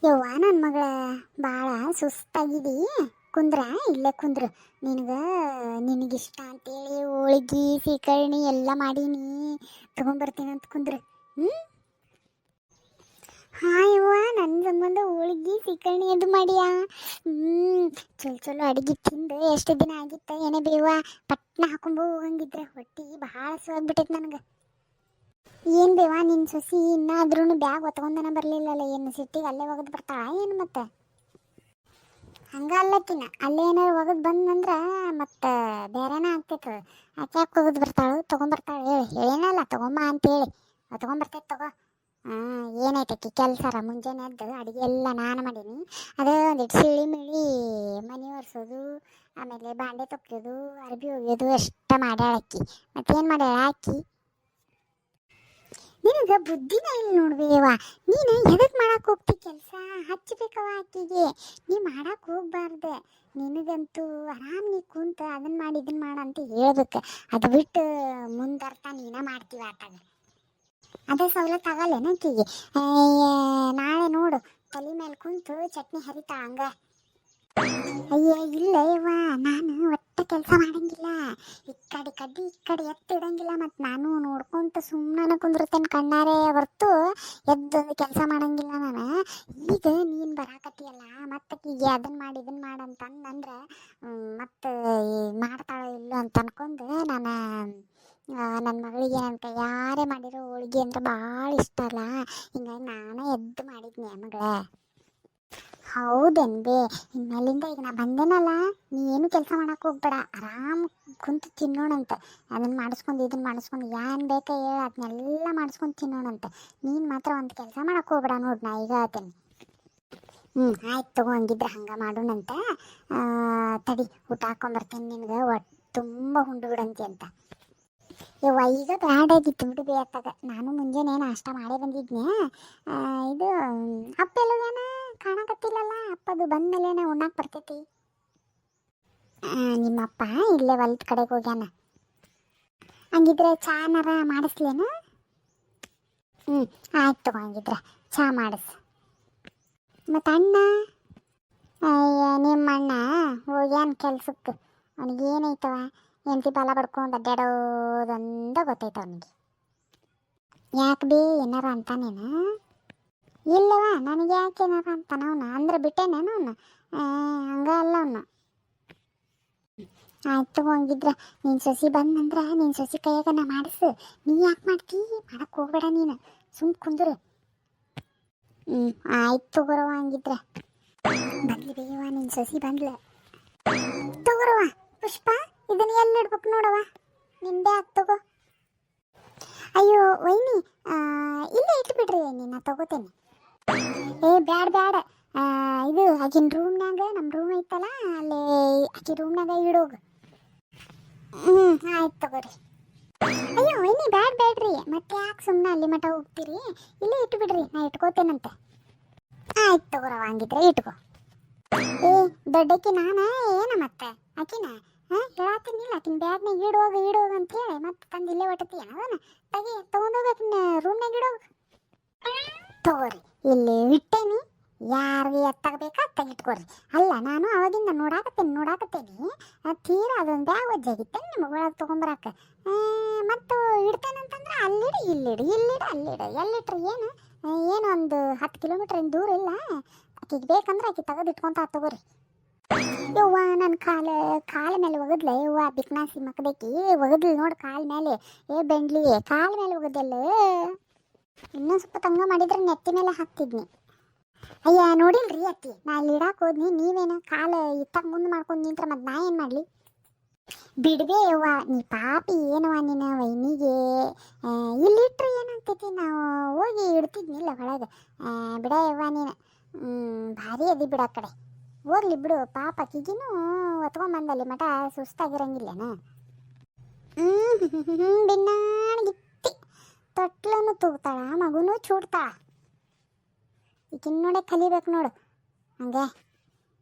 ಯವ್ವ ನನ್ನ ಮಗಳ ಭಾಳ ಸುಸ್ತಾಗಿದಿ. ಕುಂದ್ರ ಇಲ್ಲೇ ಕುಂದ್ರು. ನಿನಗಿಷ್ಟ ಅಂತೇಳಿ ಹೋಳಿಗೆ ಸೀಕರ್ಣಿ ಎಲ್ಲ ಮಾಡೀನಿ, ತಗೊಂಬರ್ತೀನಿ ಅಂತ ಕುಂದ್ರು. ಹ್ಞೂ ಹಾಂ ಯವ್ವ, ನನ್ನ ಸಂಬಂಧ ಹೋಳಿಗೆ ಸೀಕರ್ಣಿ ಅದು ಮಾಡಿಯಾ? ಚಲೋ ಚಲೋ ಅಡುಗೆ ತಿಂದು ಎಷ್ಟು ದಿನ ಆಗಿತ್ತ ಏನೇ ಬೇವ. ಪಟ್ನ ಹಾಕೊಂಬೋ ಹೋಗಂಗಿದ್ರೆ ಹೊಟ್ಟಿ ಭಾಳ ಸುವಾಗ್ಬಿಟ್ಟೈತೆ ನನಗೆ. ಏನು ಬೇವ ನಿನ್ನ ಸೊಸಿ ಇನ್ನಾದ್ರೂ ಬ್ಯಾಗ್ ಒತ್ಕೊಂಡನ ಬರಲಿಲ್ಲಲ್ಲ, ಏನು ಸಿಟ್ಟಿಗೆ ಅಲ್ಲೇ ಒಗದು ಬರ್ತಾಳ ಏನು? ಮತ್ತೆ ಹಂಗೆ ಅಲ್ಲಕ್ಕಿನ ಅಲ್ಲೇ ಏನಾರು ಒಗದು ಬಂದಂದ್ರೆ ಮತ್ತೆ ಬೇರೆನೇ ಆಗ್ತೈತೆ. ಆಕೆ ಯಾಕೆ ಒಗದು ಬರ್ತಾಳು, ತೊಗೊಂಬರ್ತಾಳೆ ಹೇಳಿ, ಹೇಳೇನಲ್ಲ ತೊಗೊಂಬ ಅಂತೇಳಿ. ತೊಗೊಂಬರ್ತೈತೆ ತಗೋ. ಏನಾಯ್ತಕ್ಕಿ ಕೆಲಸ ಮುಂಜಾನೆ ಎದ್ದು ಅಡುಗೆ ಎಲ್ಲ ನಾನು ಮಾಡೀನಿ. ಅದೇ ಒಂದಿಟ್ಟು ಸಿಳಿ ಮಿಳಿ ಮನೆ ಒರೆಸೋದು, ಆಮೇಲೆ ಬಾಂಡೆ ತೊಕ್ಕೋದು, ಅರ್ಬಿ ಒಗೆಯೋದು ಅಷ್ಟ ಮಾಡ್ಯಾಳಕ್ಕಿ. ಮತ್ತೇನು ಮಾಡ್ಯಾಳ ಅಕ್ಕಿ? ನಿನಗೆ ಬುದ್ಧಿನ ಇಲ್ಲ ನೋಡ್ಬೇವ. ನೀನು ಎದಕ್ಕೆ ಮಾಡಕ್ಕೆ ಹೋಗ್ತಿ ಕೆಲಸ? ಹಚ್ಚಬೇಕವ ಆಕಿಗೆ. ನೀ ಮಾಡಕ್ಕೆ ಹೋಗ್ಬಾರ್ದು. ನಿನಗಂತೂ ಆರಾಮ್ ನೀ ಕುಂತ ಅದನ್ನು ಮಾಡಿ ಇದನ್ನು ಮಾಡ ಅಂತ ಹೇಳ್ಬೇಕು. ಅದು ಬಿಟ್ಟು ಮುಂದರ್ಥ ನೀನ ಮಾಡ್ತೀವಿ ಆಟಾಗ. ಅದೇ ಸವಲತ್ತು ಆಗಲ್ಲೇನ ಆಕಿಗೆ? ನಾಳೆ ನೋಡು ತಲೆ ಮೇಲೆ ಕುಂತು ಚಟ್ನಿ ಹರಿತಾ ಹಂಗ. ಅಯ್ಯ ಇಲ್ಲ ಯವ್ವ, ನಾನು ಒಟ್ಟ ಕೆಲಸ ಮಾಡಂಗಿಲ್ಲ. ಈ ಕಡೆ ಎತ್ತಿಡಂಗಿಲ್ಲ. ಮತ್ತು ನಾನು ನೋಡ್ಕೊಂತ ಸುಮ್ಮನೆ ಕುಂದಿರ್ತೇನೆ ಕಣ್ಣಾರೆ ಹೊರ್ತು ಎದ್ದೊಂದು ಕೆಲಸ ಮಾಡಂಗಿಲ್ಲ ನಾನು. ಈಗ ನೀನು ಬರಾಕತ್ತಿಯಲ್ಲ, ಮತ್ತೆ ಈಗ ಅದನ್ನು ಮಾಡಿ ಇದನ್ನು ಮಾಡಂತಂದ್ರೆ ಮತ್ತು ಮಾಡ್ತಾಳೋ ಇಲ್ಲೋ ಅಂತ ಅನ್ಕೊಂಡು ನಾನು ನನ್ನ ಮಗಳಿಗೆ ಅಂತ ಯಾರೇ ಮಾಡಿರೋ ಹೋಳಿಗೆ ಅಂದ್ರೆ ಭಾಳ ಇಷ್ಟ ಅಲ್ಲ. ಹಿಂಗಾಗಿ ನಾನೇ ಎದ್ದು ಮಾಡಿದ್ನಿ ಮಗಳೇ. ಹೌದೇನು ಬೇ, ಇನ್ಮೇಲಿಂದ ಈಗ ನಾ ಬಂದೇನಲ್ಲ, ನೀ ಏನು ಕೆಲಸ ಮಾಡಕ್ಕೆ ಹೋಗ್ಬೇಡ. ಆರಾಮ್ ಕುಂತು ತಿನ್ನೋಣಂತೆ. ಅದನ್ನು ಮಾಡಿಸ್ಕೊಂಡು ಇದನ್ನು ಮಾಡಿಸ್ಕೊಂಡು ಏನು ಬೇಕಾ ಹೇಳ ಅದನ್ನೆಲ್ಲ ಮಾಡಿಸ್ಕೊಂಡು ತಿನ್ನೋಣಂತೆ. ನೀನು ಮಾತ್ರ ಒಂದು ಕೆಲಸ ಮಾಡಕ್ಕೆ ಹೋಗ್ಬೇಡ ನೋಡಿ, ನಾ ಈಗ ಹೇಳ್ತೇನೆ. ಆಯ್ತು ತಗೋ, ಹಂಗಿದ್ರೆ ಹಂಗೆ ಮಾಡೋಣಂತೆ. ತಡಿ ಊಟ ಹಾಕ್ಕೊಂಬರ್ತೀನಿ ನಿನಗೆ, ಒಟ್ಟು ತುಂಬ ಉಂಡು ಬಿಡಂತಿ ಅಂತ. ಯವ್ವ ಈಗ ಬ್ಯಾಡಾಗಿತ್ತು ಬಿಡು ಬೇತಾಗ. ನಾನು ಮುಂಜಾನೆ ನಾಷ್ಟ ಮಾಡೇ ಬಂದಿದ್ನೆ. ಇದು ಅಪ್ಪೆಲ್ಲವೇನ ಕಾಣಕತ್ತಿಲ್ಲಲ್ಲ? ಅಪ್ಪದು ಬಂದಮೇಲೆ ಉಣ್ಣಾಕ ಬರ್ತೈತಿ. ನಿಮ್ಮಪ್ಪ ಇಲ್ಲೇ ಹೊಲದ ಕಡೆಗೆ ಹೋಗ್ಯಾನ. ಹಂಗಿದ್ರೆ ಚಾನಾರ ಮಾಡಿಸ್ಲೇನು? ಆಯ್ತು ತಗೋ, ಹಂಗಿದ್ರೆ ಚಾ ಮಾಡಿಸ್. ಮತ್ತು ಅಣ್ಣ? ಅಯ್ಯ ನಿಮ್ಮ ಅಣ್ಣ ಹೋಗ್ಯಾನ ಕೆಲ್ಸಕ್ಕೆ. ಅವನಿಗೇನೈತವ, ಹೆಂಡತಿ ಬಾಲ ಬಡ್ಕೊಂಡು ಅಡ್ಡಾಡೋದಂದ ಗೊತ್ತೈತ ಅವನಿಗೆ. ಯಾಕೆ ಬೇ ಏನಾರ ಅಂತಾನೇನು? ಇಲ್ಲವ, ನನಗೆ ಯಾಕೆ ಏನಾರ ಅಂತಾನ ಅವನು? ಅಂದ್ರೆ ಬಿಟ್ಟೇನೇನು ಅವನು? ಹಂಗ ಅಲ್ಲ ಅವನು. ಆಯ್ತು ಹಂಗಿದ್ರೆ ನಿನ್ನ ಸೊಸಿ ಬಂದಂದ್ರೆ ನಿನ್ನ ಸೊಸಿ ಕೈಯಾಗ ನಾ ಮಾಡಿಸು. ನೀ ಯಾಕೆ ಮಾಡ್ತೀ? ಮಾಡಕ್ಕೆ ಹೋಗ್ಬೇಡ ನೀನು, ಸುಮ್ಮ ಕುಂದ್ರು. ಆಯ್ತು ತಗೋರವ, ಹಂಗಿದ್ರೆ ಬಂದ್ಲಿ ಬೇಯವ ನಿನ್ನ ಸೊಸಿ ಬಂದ್ಲ. ತಗೋರವ ಪುಷ್ಪ, ಇದನ್ನು ಎಲ್ಲಿ ಇಡ್ಬೇಕು ನೋಡವ, ನಿಂದೆ ಅದು ತಗೋ. ಅಯ್ಯೋ ವೈನಿ, ಇಲ್ಲೇ ಇಟ್ಬಿಡ್ರಿ ವೈನಿ, ನಾ ತಗೋತೇನೆ. ಬ್ಯಾಡ ಬ್ಯಾಡ, ಇದು ಆಕಿನ ರೂಮ್ನಾಗ, ನಮ್ಮ ರೂಮ್ ಐತಲ್ಲ ಅಲ್ಲಿ ಆಕಿ ರೂಮ್ನಾಗ ಇಡೋಗು. ಆಯ್ತು ತಗೋರಿ. ಅಯ್ಯೋ ವೈನಿ ಬ್ಯಾಡ್ರಿ, ಮತ್ತೆ ಯಾಕೆ ಸುಮ್ಮನೆ ಅಲ್ಲಿ ಮಠ ಹೋಗ್ತೀರಿ? ಇಲ್ಲೇ ಇಟ್ಬಿಡ್ರಿ, ನಾ ಇಟ್ಕೋತೇನಂತೆ. ಆಯ್ತು ತಗೋರವ, ಹಂಗಿದ್ರೆ ಇಟ್ಕೋ. ದೊಡ್ಡಕ್ಕಿ ನಾನ ಏನ ಮತ್ತೆ ಆಕಿನ ಹೇಳತ್ತೀನಿಲ್ಲ, ಆಕಿನ ಬ್ಯಾಗ್ನಾಗ ಇಡೋಗ ಅಂತ ಹೇಳಿ ಮತ್ತೆ ತಂದು ಇಲ್ಲೇ ಒಟ್ಟತೀಯ ಅವನ? ತಗೊಂಡೋಗ ಆಕಿನ ರೂಮ್ನಾಗ ಇಡೋಗ. ತಗೋರಿ, ಇಲ್ಲಿ ಇಟ್ಟೇನಿ, ಯಾರಿಗೆ ಎತ್ತಾಗಬೇಕಾ ಅತ್ತಾಗಿಟ್ಕೋರಿ. ಅಲ್ಲ ನಾನು ಅವಾಗಿಂದ ನೋಡಾಕತ್ತೇನಿ ತೀರಾ ಅದೊಂದು ಬ್ಯಾಗ್ ಒಜ್ಜಾಗಿತ್ತೇನೆ ನಿಮಗೆ ಒಳಗೆ ತೊಗೊಂಬರಕ್ಕೆ. ಮತ್ತು ಇಡ್ತೇನಂತಂದ್ರೆ ಅಲ್ಲಿಡು ಇಲ್ಲಿಡು ಅಲ್ಲಿಡು, ಎಲ್ಲಿಟ್ರಿ ಏನು ಒಂದು 10 ಕಿಲೋಮೀಟ್ರ್ ದೂರ ಇಲ್ಲ. ಆಕಿಗೆ ಬೇಕಂದ್ರೆ ಆಕಿ ತೆಗೆದು ಇಟ್ಕೊಂತ ತಗೋರಿ. ಯವ್ವ ನನ್ನ ಕಾಲ ಮೇಲೆ ಒಗದ್ಲ ಯವ್ವ, ಬಿಕ್ನಾಸಿ ಮಕ್ಕದಕ್ಕಿ ಒಗದ್ಲು ನೋಡಿ ಕಾಲ ಮೇಲೆ. ಬೆಂಡ್ಲಿ ಕಾಲ ಮೇಲೆ ಒಗದಲ್ಲ, ಇನ್ನೂ ಸ್ವಲ್ಪ ತಂಗ ಮಾಡಿದ್ರೆ ನೆತ್ತಿ ಮೇಲೆ ಹಾಕ್ತಿದ್ನಿ. ಅಯ್ಯ ನೋಡಿಲ್ರಿ ಅತ್ತಿ, ನಾ ಅಲ್ಲಿ ಇಡಾಕ್ ಹೋದ್ನಿ, ನೀವೇನ ಕಾಲು ಇತ್ತಾಗ ಮುಂದೆ ಮಾಡ್ಕೊಂಡು ನಿಂತ್ರ ಮತ್ತೆ ನಾ ಏನು ಮಾಡಲಿ? ಬಿಡ್ಬೇ ಯವ್ವ, ನೀ ಪಾಪಿ ಏನವ ನಿನ್ನ ವೈನಿಗೆ. ಇಲ್ಲಿಟ್ರೆ ಏನಾಗ್ತೈತಿ, ನಾವು ಹೋಗಿ ಇಡ್ತಿದ್ನಿಲ್ಲ ಒಳಗೆ. ಬಿಡ ಯವ್ವ ನೀನು, ಭಾರಿ ಅದಿ ಬಿಡ ಕಡೆ. ಹೋಗ್ಲಿ ಬಿಡು, ಪಾಪ ಆಕಿಗಿನೂ ಒತ್ಕೊಂಬಂದಲ್ಲಿ ಮಠ ಸುಸ್ತಾಗಿರಂಗಿಲ್ಲನ. ಬಿನ್ನಾಣಗಿತ್ತಿ ತೊಟ್ಲೂ ತೂಗ್ತಾಳ, ಮಗುನೂ ಚೂಡ್ತಾಳ. ಈಗಿನ ನೋಡೆ ಕಲಿಬೇಕು ನೋಡು ಹಂಗೆ.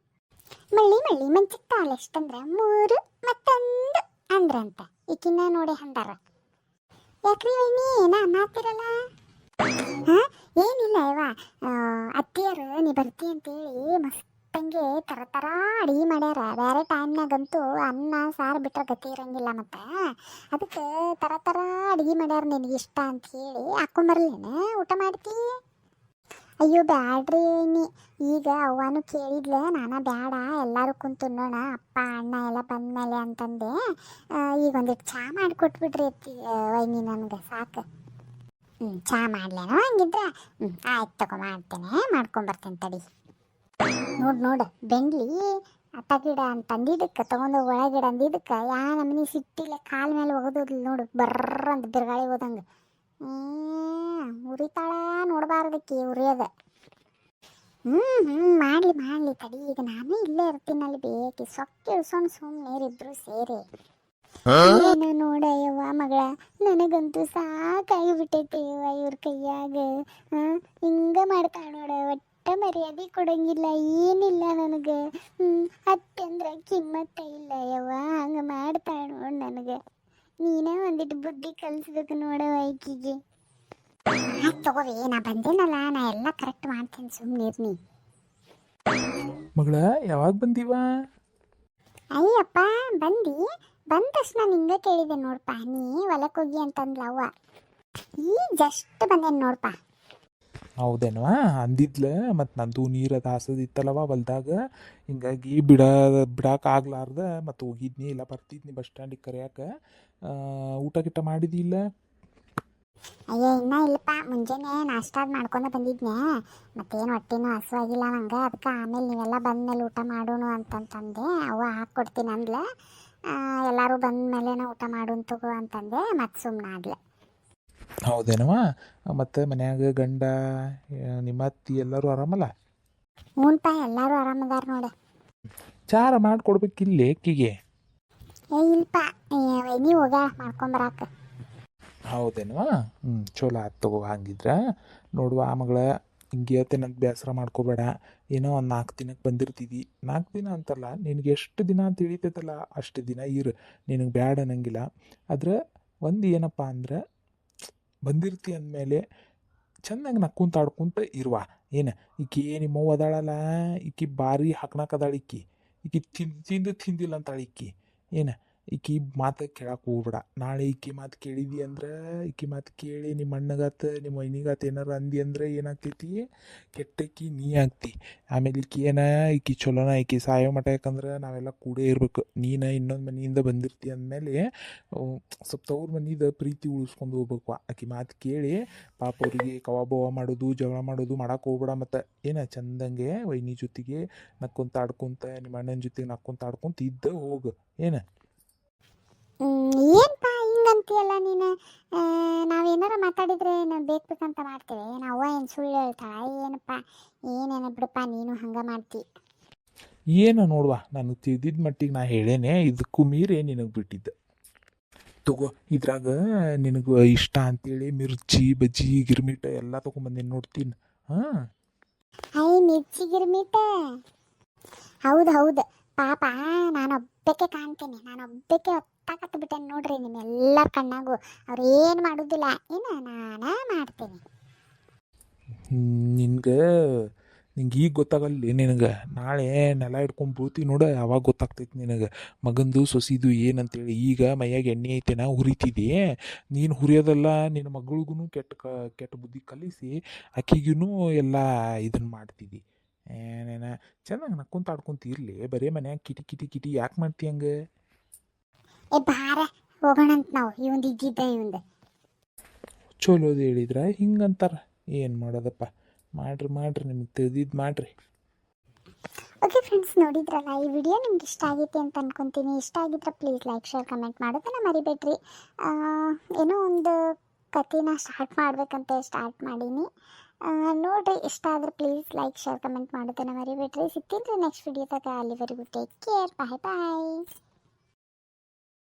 ಮಳ್ಳಿ ಮಂಚಿತ್ತಾಳ ಎಷ್ಟಂದ್ರೆ 3 ಮತ್ತೊಂದು ಅಂದ್ರಂತ. ಈಕಿನ್ನ ನೋಡಿ ಅಂದಾರ. ಯಾಕ್ರಿ ವೈನಿ ನಾ ಮಾತಿರಲ್ಲ? ಏನಿಲ್ಲ ಯವ್ವ, ಅತ್ತಿಯರು ಬರ್ತಿ ಅಂತೇಳಿ ಮಸ್ತಂಗೆ ಥರ ಅಡುಗೆ ಮಾಡ್ಯಾರ. ಬೇರೆ ಟೈಮ್ನಾಗಂತೂ ಅನ್ನ ಸಾರು ಬಿಟ್ರೆ ಗತಿ ಇರಂಗಿಲ್ಲ. ಮತ್ತು ಅದಕ್ಕೆ ಥರ ಅಡುಗೆ ಮಾಡ್ಯಾರ. ನಿನಗೆ ಇಷ್ಟ ಅಂತ ಹೇಳಿ ಹಾಕೊಂಬರ್ಲೇನೆ, ಊಟ ಮಾಡ್ತಿ? ಅಯ್ಯೋ ಬ್ಯಾಡ್ರಿ ನೀ. ಈಗ ಅವ್ವನು ಕೇಳಿದ್ಲೆ, ನಾನು ಬ್ಯಾಡ ಎಲ್ಲರೂ ಕುಂತು ನೋಣ ಅಪ್ಪ ಅಣ್ಣ ಎಲ್ಲ ಬಂದಮೇಲೆ ಅಂತಂದೆ. ಈಗ ಒಂದಿಟ್ಟು ಚಹಾ ಮಾಡಿಕೊಟ್ಬಿಡ್ರಿ ವೈನಿ, ನನಗೆ ಸಾಕು. ಚಹಾ ಮಾಡ್ಲೇನೋ ಹಂಗಿದ್ರೆ? ಆಯ್ತು ತಗೋ, ಮಾಡ್ತೇನೆ, ಮಾಡ್ಕೊಂಬರ್ತೇನೆ ತಡಿ. ನೋಡು ಬೆಂಗ್ಲಿ ಅತ್ತ ಗಿಡ ಅಂತಂದಿದ್ದಕ್ಕೆ ತೊಗೊಂಡು ಒಳಗಿಡ ಅಂದಿದ್ದಕ್ಕೆ ನಮ್ಮನೆ ಸಿಟ್ಟಿಲ್ಲ ಕಾಲ ಮೇಲೆ ಒಗದೋದ್ಲು ನೋಡು, ಬರ್ರ ಅಂತ ಬಿರುಗಾಳಿ ಹೋದಂಗೆ. ಉರಿತಾಳ ನೋಡಬಾರ್ದಕ್ಕೆ ಉರಿಯೋದ. ಮಾಡಲಿ ತಡಿ. ಈಗ ನಾನು ಇಲ್ಲೇ ಇರ್ತೀನಲ್ಲಿ, ಬೇಕಿ ಸೊಕ್ಕೆ ಇಳ್ಸೋಣ ಸುಮ್ಮನೆ ಇಬ್ರು ಸೇರಿ. ಏನು ನೋಡ ಯವ್ವ ಮಗಳ, ನನಗಂತೂ ಸಾಕಾಗಿ ಬಿಟ್ಟೈತೆ ಯವ್ವ ಇವ್ರ ಕೈಯಾಗ. ಹಿಂಗ ಮಾಡ್ತಾಳ ನೋಡ, ಒಟ್ಟ ಮರ್ಯಾದೆ ಕೊಡಂಗಿಲ್ಲ, ಏನಿಲ್ಲ ನನಗೆ. ಅತ್ತಂದ್ರೆ ಕಿಮ್ಮತ್ತ ಇಲ್ಲ ಯವ್ವ, ಹಂಗೆ ಮಾಡ್ತಾಳ ನೋಡು ನನಗೆ. ನೀನೇ ಒಂದಿಟ್ಟು ಬುದ್ಧಿ ಕಲಿಸ್ಬೇಕು ನೋಡವ ಈಕಿಗೆ. ಆಯ್ತು ತಗೋವಿ, ನಾ ಬಂದೇನಲ್ಲ, ನಾ ಎಲ್ಲ ಕರೆಕ್ಟ್ ಮಾಡ್ತೀನಿ, ಸುಮ್ಮನಿರ್ನಿ. ಮಗಳ ಯಾವಾಗ ಬಂದೀವ? ಅಯ್ಯಪ್ಪ ಬಂದ ತಕ್ಷಣ ನಿಂಗೆ ಕೇಳಿದೆ ನೋಡ್ಪ, ನೀ ಹೊಲಕ್ಕೆ ಹೋಗಿ ಅಂತಂದ್ಲ ಅವ್ವ. ಈ ಜಸ್ಟ್ ಬಂದೇನು ನೋಡ್ಪ. ಹೌದೇನವಾ ಅಂದಿದ್ಲ. ಮತ್ತು ನಂದು ನೀರದ ಹಾಸದಿತ್ತಲ್ಲವ ಹೊಲ್ದಾಗ, ಹಿಂಗಾಗಿ ಬಿಡಾಕಾಗ್ಲಾರ್ದ ಮತ್ತು ಹೋಗಿದ್ನಿ, ಇಲ್ಲ ಬರ್ತಿದ್ನಿ ಬಸ್ ಸ್ಟ್ಯಾಂಡಿಗೆ ಕರೆಯಾಕೆ. ಊಟ ಗಿಟ್ಟ ಮಾಡಿದಿಲ್ಲ? ಅಯ್ಯೋ ಇನ್ನೂ ಇಲ್ಲಪ್ಪ, ಮುಂಜಾನೆ ನಾಷ್ಟಾದ ಮಾಡ್ಕೊಂಡು ಬಂದಿದ್ನೆ. ಮತ್ತೇನು ಹೊಟ್ಟೆನೂ ಹಸುವಾಗಿಲ್ಲ ನಂಗೆ. ಅದಕ್ಕೆ ಆಮೇಲೆ ನೀವೆಲ್ಲ ಬಂದಮೇಲೆ ಊಟ ಮಾಡೋಣ ಅಂತಂತಂದೆ. ಅವ್ವ ಹಾಕ್ಕೊಡ್ತೀನಿ ಅಂದ್ಲೆ. ಎಲ್ಲರೂ ಬಂದಮೇಲೆ ಊಟ ಮಾಡೋಣ ತಗೋ ಅಂತಂದೆ, ಮತ್ತು ಸುಮ್ಮನೆ ಆಗ್ಲೆ. ಹೌದೇನವಾ? ಮತ್ತು ಮನ್ಯಾಗ ಗಂಡ ನಿಮ್ಮ ಅತ್ತಿ ಎಲ್ಲರೂ ಆರಾಮಲ್ಲ? ಹ್ಞೂನ್ಪ, ಎಲ್ಲರೂ ಆರಾಮದಾರ ನೋಡು. ಚಾರ ಮಾಡಿಕೊಡ್ಬೇಕಿಲ್ಲ ಏಕಿಗೆ? ಇಲ್ಪ ನೀವು ಹೋಗ ಮಾಡ್ಕೊಂಬರಾಕ. ಹೌದೇನವಾ? ಚಲೋ ಆಯ್ತು ತಗೋ. ಹಂಗಿದ್ರೆ ನೋಡುವ ಆ ಮಗಳ, ಹಿಂಗೆ ಹೇಳ್ತೇನಂತ ಬೇಸರ ಮಾಡ್ಕೋಬೇಡ. ಏನೋ ಒಂದು 4 ದಿನಕ್ಕೆ ಬಂದಿರ್ತಿದ್ದಿ. 4 ದಿನ ಅಂತಲ್ಲ, ನಿನಗೆ ಎಷ್ಟು ದಿನ ಅಂತ ತಿಳಿತೈತಲ್ಲ ಅಷ್ಟು ದಿನ ಇರು, ನಿನಗೆ ಬ್ಯಾಡ ಅನ್ನಂಗಿಲ್ಲ. ಆದ್ರೆ ಒಂದು ಏನಪ್ಪ ಅಂದ್ರೆ, ಬಂದಿರ್ತಿ ಅಂದಮೇಲೆ ಚೆನ್ನಾಗಿ ನಕ್ಕೊಂತ ಆಡ್ಕೊಂತ ಇರುವ. ಏನು ಈಕಿ ನಿಮ್ಮವ್ವ ಅದಾಳಲ್ಲ, ಈಕಿ ಭಾರಿ ಹಾಕ್ನಾಕದಾಳ. ಈಕಿ ತಿಂದಿಲ್ಲ ಅಂತಾಳ ಈಕಿ. ಏನು ಈಕಿ ಮಾತು ಕೇಳಕ್ಕೆ ಹೋಗ್ಬೇಡ. ನಾಳೆ ಈಕಿ ಮಾತು ಕೇಳಿದಿ ಅಂದ್ರೆ, ಈಕಿ ಮಾತು ಕೇಳಿ ನಿಮ್ಮ ಅಣ್ಣಗಾತ ನಿಮ್ಮ ವೈನಿಗಾತ ಏನಾರು ಅಂದಿ ಅಂದ್ರೆ ಏನಾಗ್ತೈತಿ, ಕೆಟ್ಟಕ್ಕಿ ನೀ ಆಗ್ತಿ. ಆಮೇಲೆ ಈಕಿ ಚಲೋನ, ಈಕಿ ಸಾಯೋ ಮಠ. ಯಾಕಂದ್ರೆ ನಾವೆಲ್ಲ ಕೂಡೇ ಇರ್ಬೇಕು. ನೀನು ಇನ್ನೊಂದು ಮನೆಯಿಂದ ಬಂದಿರ್ತಿ ಅಂದಮೇಲೆ ಸ್ವಲ್ಪ ತವ್ರ ಮನೆಯಿಂದ ಪ್ರೀತಿ ಉಳಿಸ್ಕೊಂಡು ಹೋಗ್ಬೇಕು. ಆಕಿ ಮಾತು ಕೇಳಿ ಪಾಪ ಅವ್ರಿಗೆ ಕವಾಬವ ಮಾಡೋದು, ಜಗಳ ಮಾಡೋದು ಮಾಡಕ್ಕೆ ಹೋಗ್ಬೇಡ. ಮತ್ತು ಚಂದಂಗೆ ವೈನಿ ಜೊತೆಗೆ ನಕ್ಕೊಂತ ಆಡ್ಕೊಂತ, ನಿಮ್ಮ ಅಣ್ಣನ ಜೊತೆಗೆ ನಕ್ಕೊಂತ ಆಡ್ಕೊಂತ ಇದ್ದ ಹೋಗು. ಏನಪ್ಪ ಹಿಂಗಂತೀಯಲ್ಲ ನೀನು? ನಾವೇನಾರ ಮಾತಾಡಿದ್ರೆ ನಾವು ಬೇಕಂತ ಮಾಡ್ತೇವೆ. ನಾವು ಏನು ಸುಳ್ಳು ಹೇಳ್ತಾಳ ಏನಪ್ಪ? ಏನೇನ ಬಿಡಪ್ಪ, ನೀನು ಹಂಗೆ ಮಾಡ್ತಿ. ನೋಡುವ, ನಾನು ತಿಳಿದಿದ್ದ ಮಟ್ಟಿಗೆ ನಾ ಹೇಳೇನೆ, ಇದಕ್ಕೂ ಮೀರೇ ನಿನಗೆ ಬಿಟ್ಟಿದ್ದೆ. ತಗೋ, ಇದ್ರಾಗ ನಿನಗೆ ಇಷ್ಟ ಅಂತೇಳಿ ಮಿರ್ಚಿ ಬಜ್ಜಿ ಗಿರ್ಮಿಟ ಎಲ್ಲ ತೊಗೊಂಬಂದೇನು ನೋಡ್ತೀನಿ. ಮಿರ್ಚಿ ಗಿರ್ಮಿಟ? ಹೌದು ಪಾಪ, ನಾನೊಬ್ಬಕ್ಕೆ ಕಾಣ್ತೀನಿ. ನಾನೊಬ್ಬಕ್ಕೆ ಹೊತ್ತಾಕತ್ಬಿಟ್ಟೇನೆ ನೋಡ್ರಿ ನಿಮ್ಮೆಲ್ಲರ ಕಣ್ಣಾಗೂ. ಅವ್ರು ಏನು ಮಾಡೋದಿಲ್ಲ, ನಾನೇ ಮಾಡ್ತೀನಿ. ನಿಂಗೆ ಈಗ ಗೊತ್ತಾಗಲ್ಲ. ನಿನಗೆ ನಾಳೆ ನೆಲ ಹಿಡ್ಕೊಂಡು ಬೀಳ್ತೀವಿ ನೋಡು, ಯಾವಾಗ ಗೊತ್ತಾಗ್ತೈತಿ ನಿನಗೆ ಮಗಂದು ಸೊಸಿದು ಏನಂತೇಳಿ. ಈಗ ಮೈಯಾಗ ಎಣ್ಣೆ ಐತೆನ ಹುರಿತಿದ್ದಿ, ನೀನು ಹುರಿಯೋದಲ್ಲ, ನಿನ್ನ ಮಗಳಿಗೂ ಕೆಟ್ಟ ಬುದ್ಧಿ ಕಲಿಸಿ ಆಕಿಗೂ ಎಲ್ಲ ಇದನ್ನು ಮಾಡ್ತಿದ್ದಿ. ಏನೇನ ಚೆನ್ನಾಗಿ ನಕ್ಕೊಂತ ಆಡ್ಕೊಂತ ಇರಲಿ. ಬರೀ ಮನ್ಯಾಗ ಕಿಟಿ ಯಾಕೆ ಮಾಡ್ತಿ ಹಂಗೆ? ಬಾರ ಹೋಗೋಣಂತ ನಾವು, ಇವಂದು ಇವಂದು ಚಲೋದು ಹೇಳಿದ್ರೆ ಹಿಂಗಂತಾರ. ಏನು ಮಾಡೋದಪ್ಪ, ಮಾಡ್ರಿ ನಿಮಗೆ ತಿಳಿದಿದ್ದು ಮಾಡ್ರಿ. ಓಕೆ ಫ್ರೆಂಡ್ಸ್, ನೋಡಿದ್ರಲ್ಲ ಈ ವಿಡಿಯೋ ನಿಮ್ಗೆ ಇಷ್ಟ ಆಗೈತೆ ಅಂತ ಅನ್ಕೊತೀನಿ. ಇಷ್ಟ ಆಗಿದ್ರೆ ಪ್ಲೀಸ್ ಲೈಕ್ ಶೇರ್ ಕಮೆಂಟ್ ಮಾಡೋದನ್ನು ಮರಿಬೇಡ್ರಿ. ಏನೋ ಒಂದು ಕಥೆನ ಸ್ಟಾರ್ಟ್ ಮಾಡಬೇಕಂತ ಸ್ಟಾರ್ಟ್ ಮಾಡೀನಿ. ನೋಡಿರಿ, ಇಷ್ಟ ಆದರೆ ಪ್ಲೀಸ್ ಲೈಕ್ ಶೇರ್ ಕಮೆಂಟ್ ಮಾಡೋದನ್ನು ಮರಿಬೇಡ್ರಿ. ಸಿಗ್ತೀನಿ ನೆಕ್ಸ್ಟ್ ವಿಡಿಯೋದಾಗ. ಅಲ್ಲಿವರೆಗೂ ಟೇಕ್ ಕೇರ್, ಬಾಯ್.